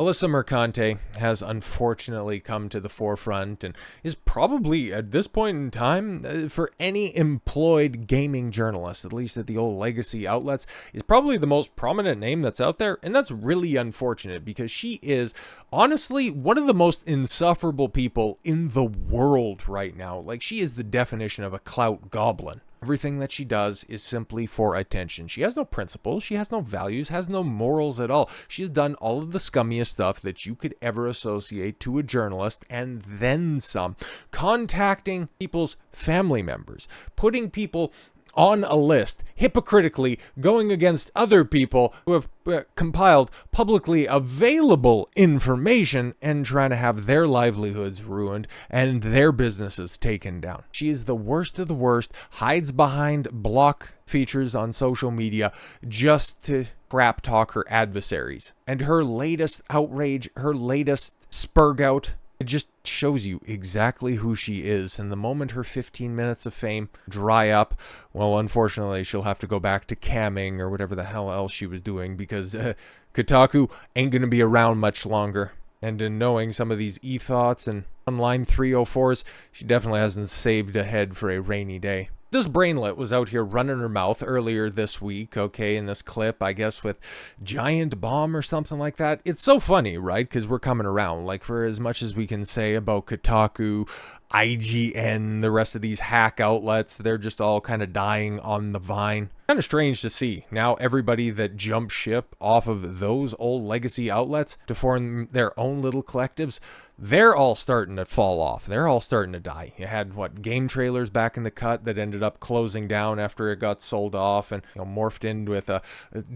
Alyssa Mercante has unfortunately come to the forefront and is probably, at this point in time, for any employed gaming journalist, at least at the old legacy outlets, is probably the most prominent name that's out there. And that's really unfortunate because she is honestly one of the most insufferable people in the world right now. Like, she is the definition of a Clout Goblin. Everything that she does is simply for attention. She has no principles, she has no values, has no morals at all. She's done all of the scummiest stuff that you could ever associate to a journalist, and then some. Contacting people's family members, putting people on a list, hypocritically going against other people who have compiled publicly available information and trying to have their livelihoods ruined and their businesses taken down. She is the worst of the worst, hides behind block features on social media just to crap talk her adversaries. And her latest outrage, her latest spurg out, it just shows you exactly who she is. And the moment her 15 minutes of fame dry up, well, unfortunately, she'll have to go back to camming or whatever the hell else she was doing, because Kotaku ain't going to be around much longer. And in knowing some of these e-thoughts and online 304s, she definitely hasn't saved ahead for a rainy day. This brainlet was out here running her mouth earlier this week, okay, in this clip, I guess, with Giant Bomb or something like that. It's so funny, right? Because we're coming around. Like, for as much as we can say about Kotaku, IGN, the rest of these hack outlets, they're just all kind of dying on the vine. Kind of strange to see. Now everybody that jumped ship off of those old legacy outlets to form their own little collectives, they're all starting to fall off. They're all starting to die. You had, Game Trailers back in the cut that ended up closing down after it got sold off and morphed in with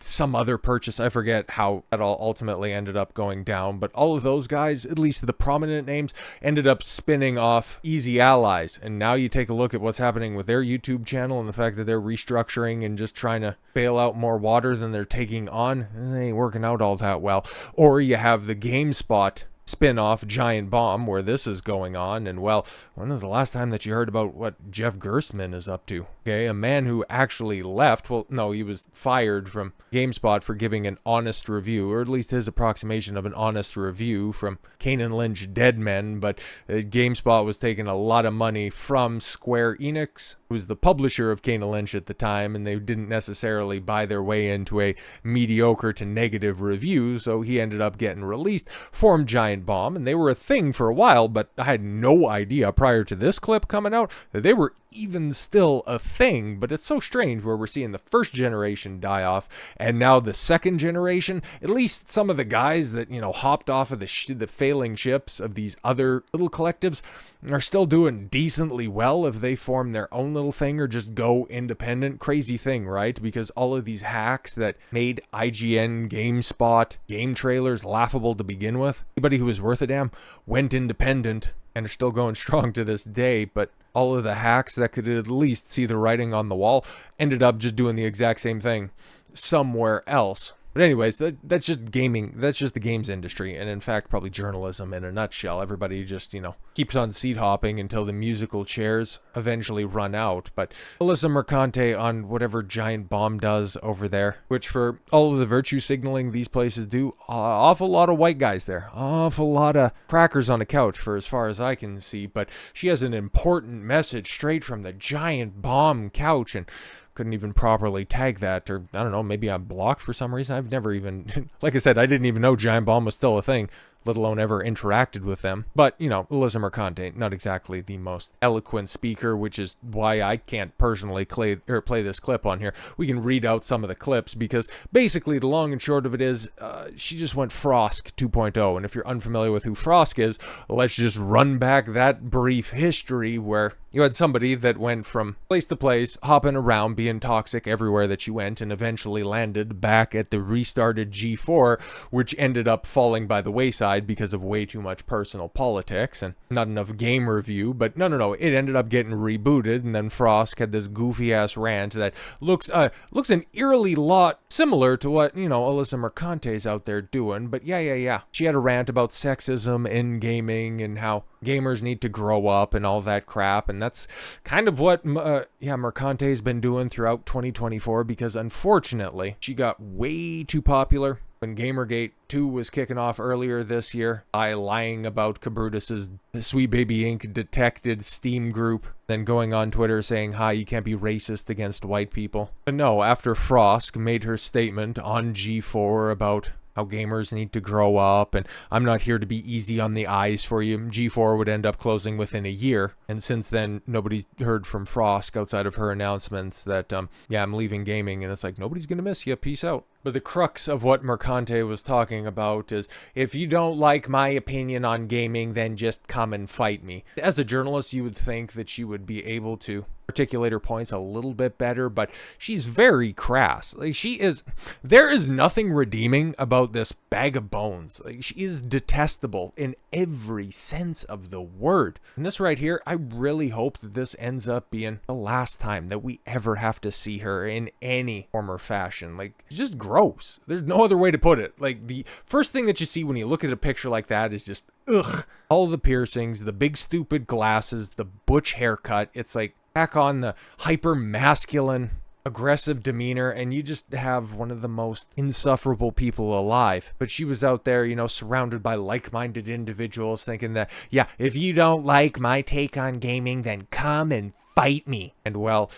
some other purchase. I forget how that all ultimately ended up going down. But all of those guys, at least the prominent names, ended up spinning off Easy Allies. And now you take a look at what's happening with their YouTube channel and the fact that they're restructuring and just trying to bail out more water than they're taking on. It ain't working out all that well. Or you have the GameSpot spin-off Giant Bomb where this is going on. And well, when was the last time that you heard about what Jeff Gerstmann is up to? Okay, a man who actually left, well, no, he was fired from GameSpot for giving an honest review, or at least his approximation of an honest review from Kane and Lynch Dead Men, but GameSpot was taking a lot of money from Square Enix, who was the publisher of Kane and Lynch at the time, and they didn't necessarily buy their way into a mediocre to negative review, so he ended up getting released, formed Giant Bomb, and they were a thing for a while, but I had no idea prior to this clip coming out that they were even still a thing. But it's so strange where we're seeing the first generation die off, and now the second generation, at least some of the guys that, hopped off of the failing ships of these other little collectives are still doing decently well if they form their own little thing or just go independent. Crazy thing, right? Because all of these hacks that made IGN, GameSpot, Game Trailers laughable to begin with, anybody who was worth a damn went independent and are still going strong to this day. But all of the hacks that could at least see the writing on the wall ended up just doing the exact same thing somewhere else. But anyways, that's just gaming. That's just the games industry. And in fact, probably journalism in a nutshell. Everybody just, keeps on seat hopping until the musical chairs eventually run out. But Alyssa Mercante on whatever Giant Bomb does over there, which for all of the virtue signaling these places do, awful lot of white guys there. Awful lot of crackers on a couch for as far as I can see. But she has an important message straight from the Giant Bomb couch, and couldn't even properly tag that, or I don't know, maybe I'm blocked for some reason. I've never even, like I said, I didn't even know Giant Bomb was still a thing, let alone ever interacted with them. But, Alyssa Mercante, not exactly the most eloquent speaker, which is why I can't personally play this clip on here. We can read out some of the clips, because basically the long and short of it is, she just went Frosk 2.0. And if you're unfamiliar with who Frosk is, let's just run back that brief history where you had somebody that went from place to place, hopping around, being toxic everywhere that you went, and eventually landed back at the restarted G4, which ended up falling by the wayside because of way too much personal politics and not enough game review. But no, it ended up getting rebooted, and then Frosk had this goofy-ass rant that looks an eerily lot similar to what, Alyssa Mercante's out there doing. But yeah. She had a rant about sexism in gaming and how gamers need to grow up and all that crap, and that's kind of what Mercante's been doing throughout 2024, because unfortunately she got way too popular when Gamergate 2 was kicking off earlier this year, I lying about Kabrutus's Sweet Baby Inc. detected Steam group, then going on Twitter saying, hi, you can't be racist against white people. But no, after Frosk made her statement on G4 about how gamers need to grow up, and I'm not here to be easy on the eyes for you, G4 would end up closing within a year. And since then, nobody's heard from Frosk outside of her announcements that, yeah, I'm leaving gaming, and it's like, nobody's gonna miss you, peace out. But the crux of what Mercante was talking about is, if you don't like my opinion on gaming, then just come and fight me. As a journalist, you would think that she would be able to articulate her points a little bit better, but she's very crass. Like, there is nothing redeeming about this bag of bones. Like, she is detestable in every sense of the word. And this right here, I really hope that this ends up being the last time that we ever have to see her in any form or fashion. Like, it's just gross. There's no other way to put it. Like, the first thing that you see when you look at a picture like that is just, ugh. All the piercings, the big stupid glasses, the butch haircut. It's like, back on the hyper masculine aggressive demeanor, and you just have one of the most insufferable people alive. But she was out there, you know, surrounded by like-minded individuals thinking that, yeah, if you don't like my take on gaming, then come and fight me. And well,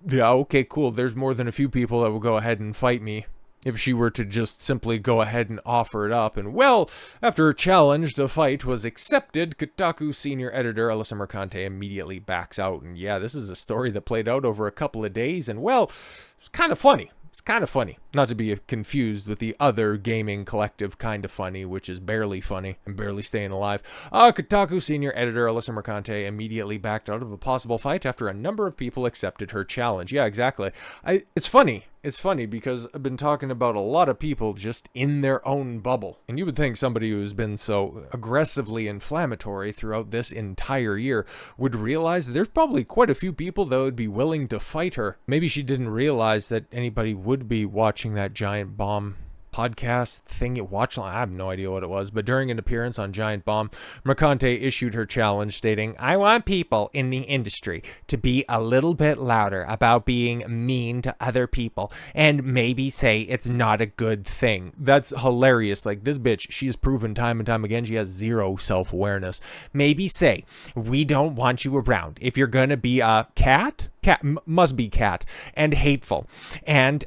yeah, okay, cool. There's more than a few people that will go ahead and fight me if she were to just simply go ahead and offer it up. And well, after her challenge, the fight was accepted. Kotaku Senior Editor Alyssa Mercante immediately backs out. And yeah, this is a story that played out over a couple of days. And well, it's kind of funny. It's kind of funny. Not to be confused with the other gaming collective Kind of Funny, which is barely funny and barely staying alive. Kotaku Senior Editor Alyssa Mercante immediately backed out of a possible fight after a number of people accepted her challenge. Yeah, exactly. It's funny. It's funny because I've been talking about a lot of people just in their own bubble. And you would think somebody who's been so aggressively inflammatory throughout this entire year would realize that there's probably quite a few people that would be willing to fight her. Maybe she didn't realize that anybody would be watching that Giant Bomb podcast thing it watched. I have no idea what it was, but during an appearance on Giant Bomb, Mercante issued her challenge stating, I want people in the industry to be a little bit louder about being mean to other people and maybe say it's not a good thing. That's hilarious. Like, this bitch, she has proven time and time again she has zero self-awareness. Maybe say, we don't want you around. If you're gonna be a cat, must be cat, and hateful, and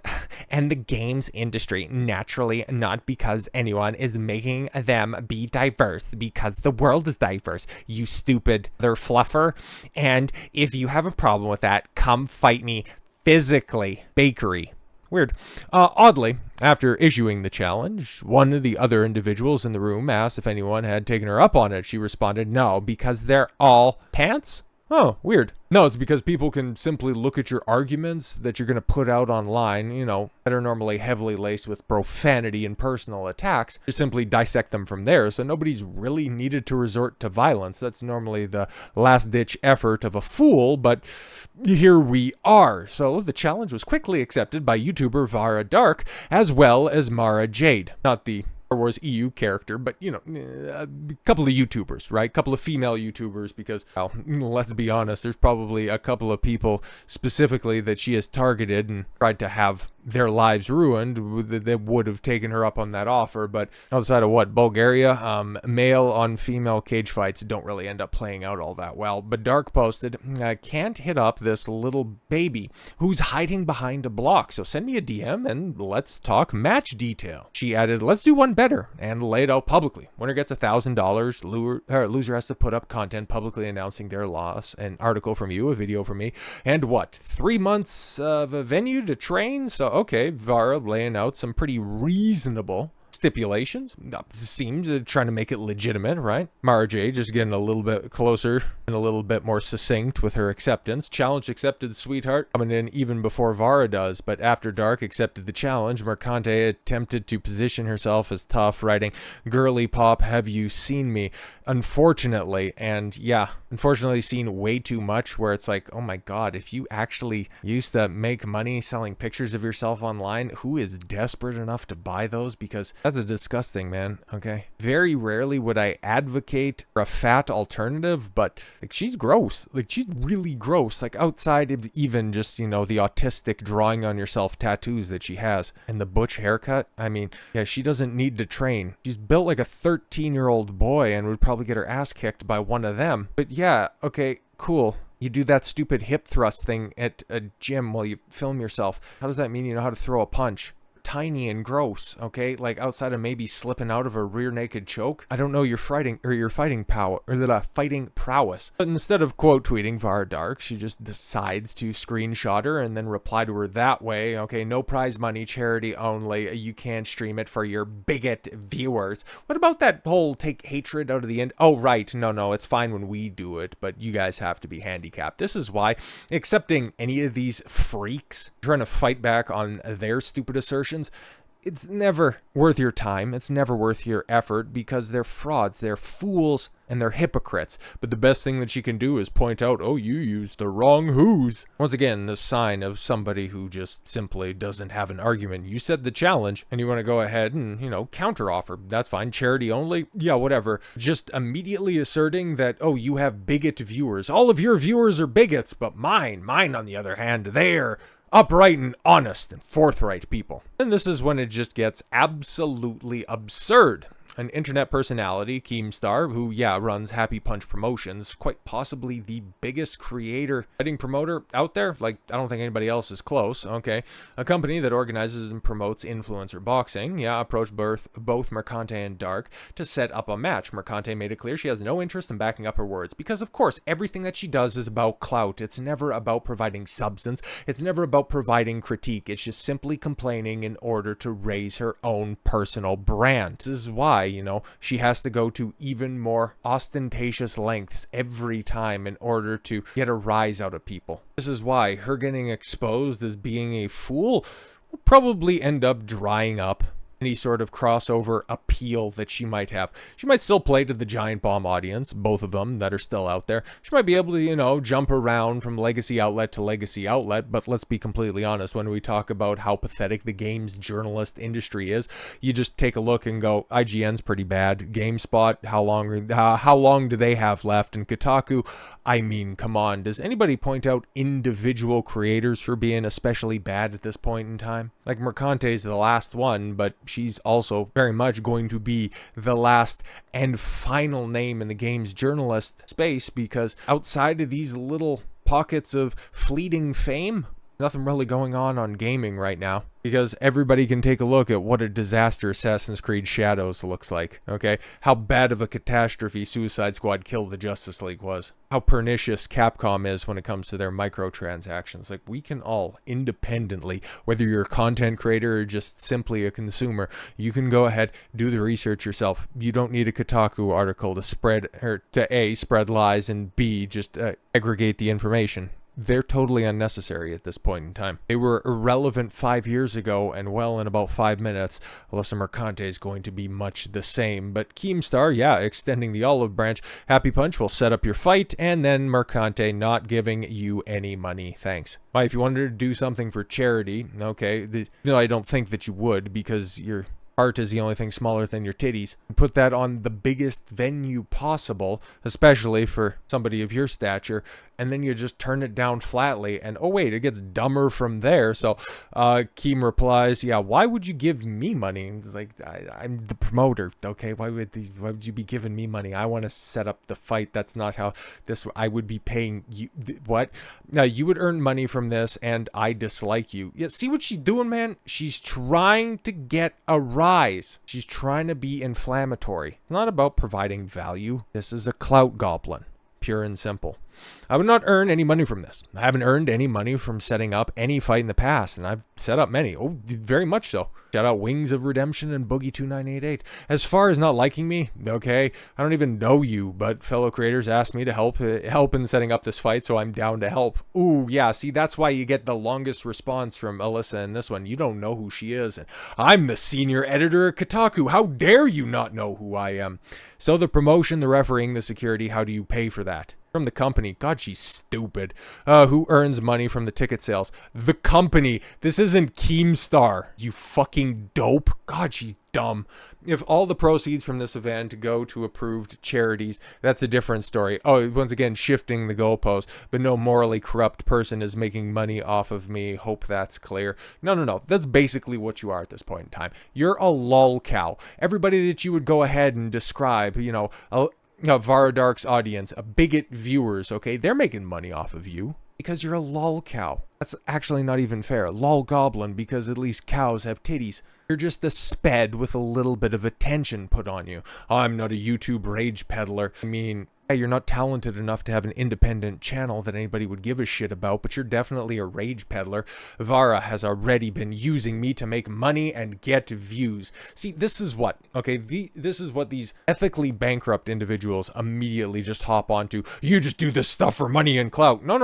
the games industry, naturally, not because anyone is making them be diverse, because the world is diverse, you stupid other fluffer. And if you have a problem with that, come fight me physically. Bakery. Weird. Oddly, after issuing the challenge, one of the other individuals in the room asked if anyone had taken her up on it. She responded, no, because they're all pants. Oh, weird. No, it's because people can simply look at your arguments that you're going to put out online, you know, that are normally heavily laced with profanity and personal attacks, just simply dissect them from there. So nobody's really needed to resort to violence. That's normally the last-ditch effort of a fool, but here we are. So the challenge was quickly accepted by YouTuber Vara Dark, as well as Mara Jade. Not the Star Wars EU character, but, you know, a couple of YouTubers, right? A couple of female YouTubers, because, well, let's be honest, there's probably a couple of people specifically that she has targeted and tried to have their lives ruined that would have taken her up on that offer. But outside of what, Bulgaria, male on female cage fights don't really end up playing out all that well. But Dark posted, can't hit up this little baby who's hiding behind a block, so send me a DM and let's talk match detail. She added, let's do one better, and lay it out publicly. Winner gets $1,000. Loser has to put up content publicly announcing their loss. An article from you, a video from me, and what, 3 months of a venue to train? So okay, Vara laying out some pretty reasonable stipulations. Seems trying to make it legitimate, right? Mara J just getting a little bit closer and a little bit more succinct with her acceptance. Challenge accepted, sweetheart, coming in even before Vara does. But after Dark accepted the challenge, Mercante attempted to position herself as tough, writing, girly pop, have you seen me? Unfortunately, and yeah, unfortunately seen way too much where it's like, oh my God, if you actually used to make money selling pictures of yourself online, who is desperate enough to buy those? Because that's a disgusting, man. Okay. Very rarely would I advocate for a fat alternative, but like she's gross. Like she's really gross. Like outside of even just, the autistic drawing on yourself tattoos that she has and the butch haircut. I mean, yeah, she doesn't need to train. She's built like a 13-year-old boy and would probably get her ass kicked by one of them. But yeah, okay, cool. You do that stupid hip thrust thing at a gym while you film yourself. How does that mean you know how to throw a punch? Tiny and gross, okay? Like outside of maybe slipping out of a rear naked choke. I don't know your fighting power or the fighting prowess. But instead of quote tweeting Vara Dark, she just decides to screenshot her and then reply to her that way. Okay, no prize money, charity only. You can't stream it for your bigot viewers. What about that whole take hatred out of the end? Oh, right. No, it's fine when we do it, but you guys have to be handicapped. This is why accepting any of these freaks trying to fight back on their stupid assertions, it's never worth your time. It's never worth your effort because they're frauds, they're fools, and they're hypocrites. But the best thing that she can do is point out, oh, you used the wrong who's. Once again, the sign of somebody who just simply doesn't have an argument. You said the challenge and you want to go ahead and, counter offer. That's fine. Charity only. Yeah, whatever. Just immediately asserting that, oh, you have bigot viewers. All of your viewers are bigots, but mine on the other hand, they're upright and honest and forthright people. And this is when it just gets absolutely absurd. An internet personality, Keemstar, who, runs Happy Punch Promotions, quite possibly the biggest fighting promoter out there. Like, I don't think anybody else is close, okay? A company that organizes and promotes influencer boxing, approached both Mercante and Dark to set up a match. Mercante made it clear she has no interest in backing up her words, because, of course, everything that she does is about clout. It's never about providing substance. It's never about providing critique. It's just simply complaining in order to raise her own personal brand. This is why, she has to go to even more ostentatious lengths every time in order to get a rise out of people. This is why her getting exposed as being a fool will probably end up drying up any sort of crossover appeal that she might have. She might still play to the Giant Bomb audience, both of them that are still out there. She might be able to, jump around from legacy outlet to legacy outlet, but let's be completely honest, when we talk about how pathetic the games journalist industry is, you just take a look and go, IGN's pretty bad. GameSpot, how long do they have left? And Kotaku, I mean, come on, does anybody point out individual creators for being especially bad at this point in time? Like, Mercante's the last one, but she's also very much going to be the last and final name in the games journalist space, because outside of these little pockets of fleeting fame, nothing really going on gaming right now, because everybody can take a look at what a disaster Assassin's Creed Shadows looks like, okay? How bad of a catastrophe Suicide Squad Kill the Justice League was. How pernicious Capcom is when it comes to their microtransactions. Like, we can all independently, whether you're a content creator or just simply a consumer, you can go ahead, do the research yourself. You don't need a Kotaku article to spread lies, and B, just aggregate the information. They're totally unnecessary at this point in time. They were irrelevant 5 years ago, and well, in about 5 minutes, Alyssa Mercante is going to be much the same. But Keemstar, extending the olive branch. Happy Punch will set up your fight, and then Mercante not giving you any money. Thanks. Why, if you wanted to do something for charity, okay, I don't think that you would, because your heart is the only thing smaller than your titties. Put that on the biggest venue possible, especially for somebody of your stature, and then you just turn it down flatly, and oh wait, it gets dumber from there. So Keem replies, why would you give me money? It's like, I'm the promoter, okay? Why would you be giving me money? I want to set up the fight. That's not how I would be paying you. What? Now, you would earn money from this, and I dislike you. Yeah, see what she's doing, man? She's trying to get a rise. She's trying to be inflammatory. It's not about providing value. This is a Clout Goblin. Pure and simple. I would not earn any money from this. I haven't earned any money from setting up any fight in the past, and I've set up many. Oh, very much so. Shout out Wings of Redemption and Boogie2988. As far as not liking me, okay, I don't even know you, but fellow creators asked me to help in setting up this fight, so I'm down to help. Ooh, yeah, see, that's why you get the longest response from Alyssa in this one. You don't know who she is, and I'm the senior editor at Kotaku. How dare you not know who I am? So the promotion, the refereeing, the security, how do you pay for that? From the company. God, she's stupid. Who earns money from the ticket sales? The company. This isn't Keemstar, you fucking dope. God, she's dumb. If all the proceeds from this event go to approved charities, that's a different story. Oh, once again, shifting the goalpost, but no morally corrupt person is making money off of me. Hope that's clear. No. That's basically what you are at this point in time. You're a lol cow. Everybody that you would go ahead and describe, Vara Dark's audience, bigot viewers, okay, they're making money off of you because you're a lol cow. That's actually not even fair. Lol goblin, because at least cows have titties. You're just a sped with a little bit of attention put on you. I'm not a YouTube rage peddler. I mean, you're not talented enough to have an independent channel that anybody would give a shit about, but you're definitely a rage peddler. Vara has already been using me to make money and get views. See, this is what, okay, this is what these ethically bankrupt individuals immediately just hop onto. You just do this stuff for money and clout. No.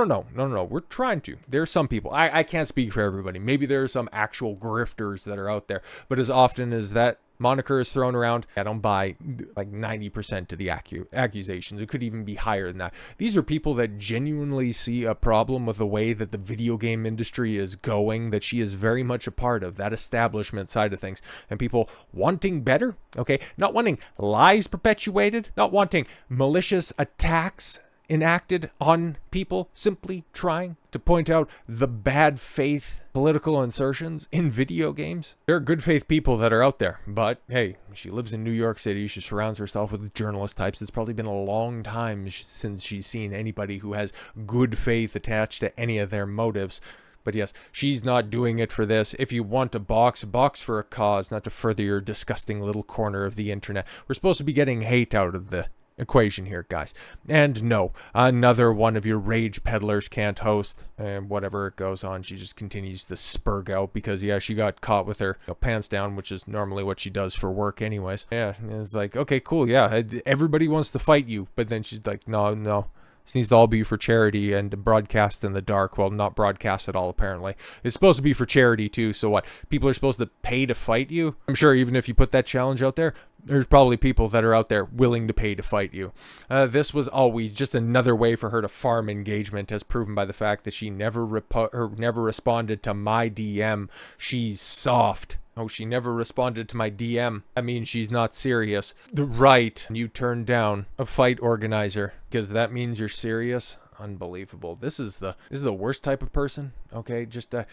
We're trying to. There's some people. I can't speak for everybody. Maybe there are some actual grifters that are out there, but as often as that moniker is thrown around, I don't buy like 90% of the accusations. It could even be higher than that. These are people that genuinely see a problem with the way that the video game industry is going, that she is very much a part of, that establishment side of things, and people wanting better, okay? Not wanting lies perpetuated, not wanting malicious attacks enacted on people, simply trying to point out the bad faith political insertions in video games. There are good faith people that are out there, but hey, she lives in New York City. She surrounds herself with journalist types. It's probably been a long time since she's seen anybody who has good faith attached to any of their motives. But yes, she's not doing it for this. If you want to box for a cause, not to further your disgusting little corner of the internet. We're supposed to be getting hate out of the equation here, guys. And no, another one of your rage peddlers can't host, and whatever it goes on, she just continues to spurg out because, yeah, she got caught with her pants down, which is normally what she does for work anyways. Yeah, it's like, okay, cool, yeah, everybody wants to fight you, but then she's like, no. This needs to all be for charity and broadcast in the dark. Well, not broadcast at all, apparently. It's supposed to be for charity, too. So what? People are supposed to pay to fight you? I'm sure even if you put that challenge out there, there's probably people that are out there willing to pay to fight you. This was always just another way for her to farm engagement, as proven by the fact that she never responded to my DM. She's soft. Oh, she never responded to my DM. That means she's not serious. Right. You turned down a fight organizer because that means you're serious. Unbelievable. This is the worst type of person. Okay, just a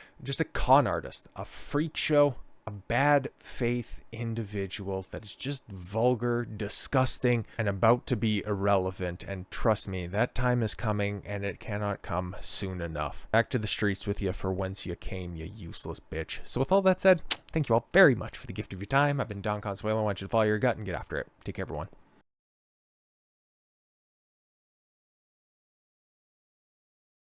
con artist, a freak show, a bad faith individual that is just vulgar, disgusting, and about to be irrelevant. And trust me, that time is coming, and it cannot come soon enough. Back to the streets with you for whence you came, you useless bitch. So with all that said, thank you all very much for the gift of your time. I've been Don Consuelo. I want you to follow your gut and get after it. Take care, everyone.